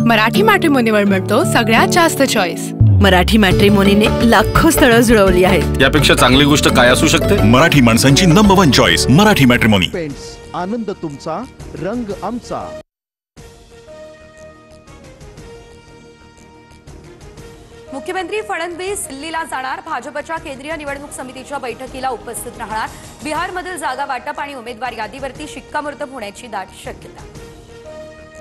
मराठी मॅट्रिमोनीवर मिळतो सगळ्यात जास्त चॉईस। मराठी मॅट्रिमोनीने लाखो स्थळं जुळवली आहेत। यापेक्षा चांगली गोष्ट काय असू शकते? मराठी माणसांची नंबर 1 चॉईस मराठी मॅट्रिमोनी। आनंद तुमचा, रंग आमचा। मुख्यमंत्री फडणवीस दिल्लीला जाणार, भाजपच्या केंद्रीय निवडणूक समितीच्या बैठकीला उपस्थित राहणार। बिहारमधील जागा वाटप आणि उमेदवार यादीवरती शिक्कामोर्तब होण्याची दाट शक्यता।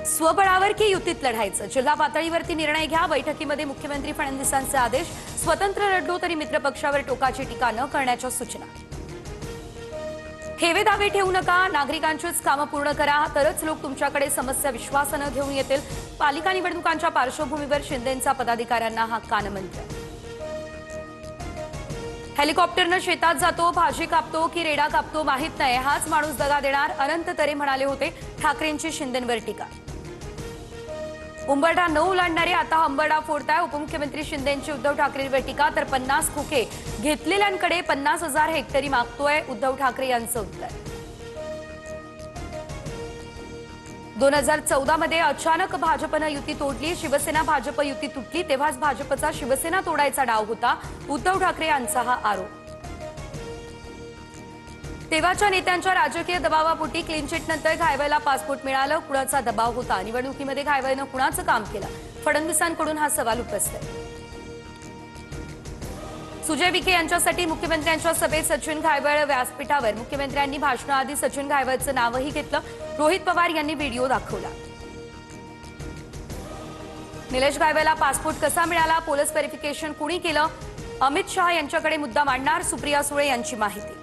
स्वबळावर की युतीत लढायचं, जिल्हा पातळीवरती निर्णय घ्या। बैठकीमध्ये मुख्यमंत्री फडणवीसांचे आदेश। स्वतंत्र लढलो तरी मित्रपक्षावर टोकाची टीका न करण्याच्या सूचना। हेवे दावे ठेवू नका, नागरिकांचीच कामं पूर्ण करा, तरच लोक तुमच्याकडे समस्या विश्वासाने घेऊन येतील। पालिका निवडणुकांच्या पार्श्वभूमीवर शिंदेंचा पदाधिकाऱ्यांना हा कानमंत्र। हेलिकॉप्टरनं शेतात जातो, भाजी कापतो की रेडा कापतो माहित नाही, हाच माणूस दगा देणार, अनंत तरे म्हणाले होते। ठाकरेंची शिंदेंवर टीका। उंबरठा न ओलांडणारे आता हंबरडा फोडताय, उपमुख्यमंत्री शिंदेंची उद्धव ठाकरेंवर टीका। तर 50 खोके घेतलेल्यांकडे 50,000 हेक्टरी मागतोय उद्धव ठाकरे यांचं उत्तर। 2014 मध्ये अचानक भाजपनं युती तोडली, शिवसेना भाजप युती तुटली, तेव्हाच भाजपचा शिवसेना तोडायचा डाव होता, उद्धव ठाकरे यांचा हा आरोप। तेव्हाच्या नेत्यांच्या राजकीय दबावापोटी क्लीन चिट नंतर घायवळला पासपोर्ट मिळालं, कुणाचा दबाव होता? निवडणुकीमध्ये घायवळनं कुणाचं काम केलं? फडणवीसांकडून हा सवाल उपस्थित आहे। सुजय विखे यांच्यासाठी मुख्यमंत्र्यांच्या सभेत सचिन घायवळ व्यासपीठावर, मुख्यमंत्र्यांनी भाषणाआधी सचिन घायवळचं नावही घेतलं। रोहित पवार यांनी व्हिडिओ दाखवला। निलेश घायवळला पासपोर्ट कसा मिळाला? पोलीस व्हेरिफिकेशन कुणी केलं? अमित शहा यांच्याकडे मुद्दा मांडणार, सुप्रिया सुळे यांची माहिती।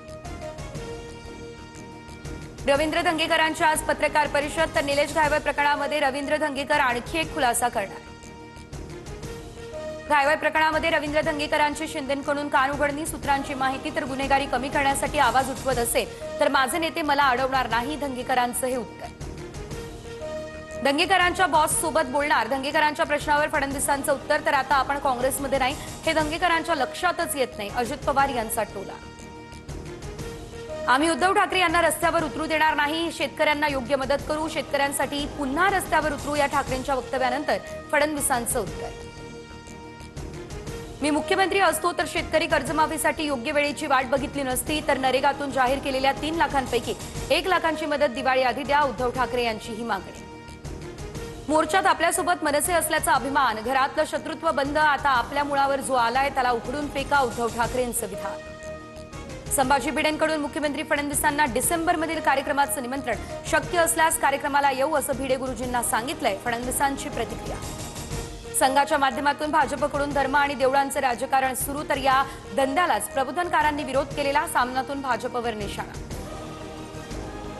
रवींद्र धंगेकरांची आज पत्रकार परिषद, तर निलेश घायवळ प्रकरणामध्ये रवींद्र धंगेकर आणखी एक खुलासा करणार। घायवळ प्रकरणामध्ये रवींद्र धंगेकरांची शिंदेंकडून कान उघडणी, सूत्रांची माहिती। तर गुन्हेगारी कमी करण्यासाठी आवाज उठवत असेल तर माझे नेते मला अडवणार नाही, धंगेकरांचं हे उत्तर। धंगेकरांच्या बॉस सोबत बोलणार, धंगेकरांच्या प्रश्नावर फडणवीसांचं उत्तर। तर आता आपण काँग्रेसमध्ये नाही हे धंगेकरांच्या लक्षातच येत नाही, अजित पवार यांचा टोला। आम्ही उद्धव ठाकरे यांना रस्त्यावर उतरू देणार नाही, शेतकऱ्यांना योग्य मदत करू, शेतकऱ्यांसाठी पुन्हा रस्त्यावर उतरू, या ठाकरेंच्या वक्तव्यानंतर फडणवीसांचं उत्तर। मी मुख्यमंत्री असतो तर शेतकरी कर्जमाफीसाठी योग्य वेळेची वाट बघितली नसती, तर नरेगातून जाहीर केलेल्या 3 लाखांपैकी 1 लाखांची मदत दिवाळी आधी द्या, उद्धव ठाकरे यांची ही मागणी। मोर्चात आपल्यासोबत मनसे असल्याचा अभिमान, घरातलं शत्रुत्व बंद, आता आपल्या मुळावर जो आलाय त्याला उखडून फेका, उद्धव ठाकरेंचं विधान। संभाजी भिडेंकडून मुख्यमंत्री फडणवीसांना डिसेंबरमधील कार्यक्रमाचं निमंत्रण, शक्य असल्यास कार्यक्रमाला येऊ असं भिडे गुरुजींना सांगितलंय, फडणवीसांची प्रतिक्रिया। संघाच्या माध्यमातून भाजपकडून धर्म आणि देवळांचं राजकारण सुरू, तर या धंद्यालाच प्रबोधनकारांनी विरोध केलेला, सामनातून भाजपवर निशाणा।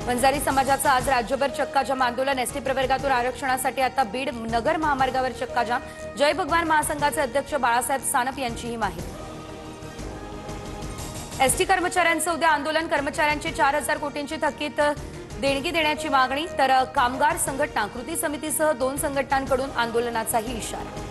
वंजारी समाजाचं आज राज्यभर चक्काजाम आंदोलन, एसटी प्रवर्गातून आरक्षणासाठी आता बीड नगर महामार्गावर चक्काजाम। जय भगवान महासंघाचे अध्यक्ष बाळासाहेब सानप यांची ही माहिती। एसटी कर्मचाऱ्यांचं उद्या आंदोलन, कर्मचाऱ्यांची 4,000 कोटींची थकीत देणगी देण्याची मागणी। तर कामगार संघटना, कृती समितीसह 2 संघटनांकडून आंदोलनाचाही इशारा।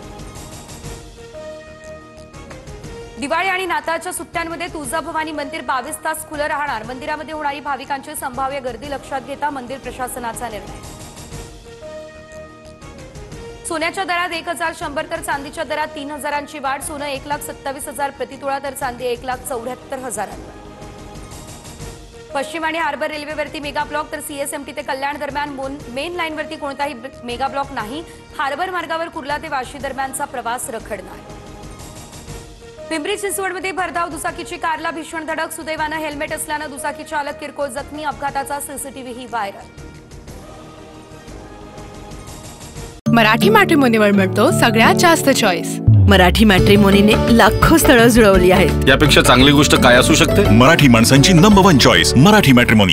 दिवाळी आणि नाताळच्या सुट्ट्यांमध्ये तुळजाभवानी मंदिर 22 तास खुलं राहणार, मंदिरामध्ये होणारी भाविकांची संभाव्य गर्दी लक्षात घेता मंदिर प्रशासनाचा निर्णय। सोन्याच्या दरात 1,100 तर चांदीच्या दरात 3,000ची वाढ, सोनं 1,27,000 प्रतितोळा तर चांदी 1,74,000। पश्चिम आणि हार्बर रेल्वेवरती मेगा ब्लॉक, तर सीएसएमटी ते कल्याण दरम्यान मेन लाईनवरती कोणताही मेगा ब्लॉक नाही। हार्बर मार्गावर कुर्ला ते वाशी दरम्यानचा प्रवास रखडणार। पिंपरी चिंचवडमध्ये भरधाव दुचाकीची कारला भीषण धडक, सुदैवानं हेल्मेट असल्यानं दुचाकी चालक किरकोळ जखमी, अपघाताचा सीसीटीव्ही व्हायरल। मराठी मॅट्रिमोनीवर मिळतो सगळ्यात जास्त चॉईस। मराठी मॅट्रिमोनीने लाखो स्थळं जुळवली आहेत। यापेक्षा चांगली गोष्ट काय असू शकते? मराठी माणसांची नंबर 1 चॉईस मराठी मॅट्रिमोनी।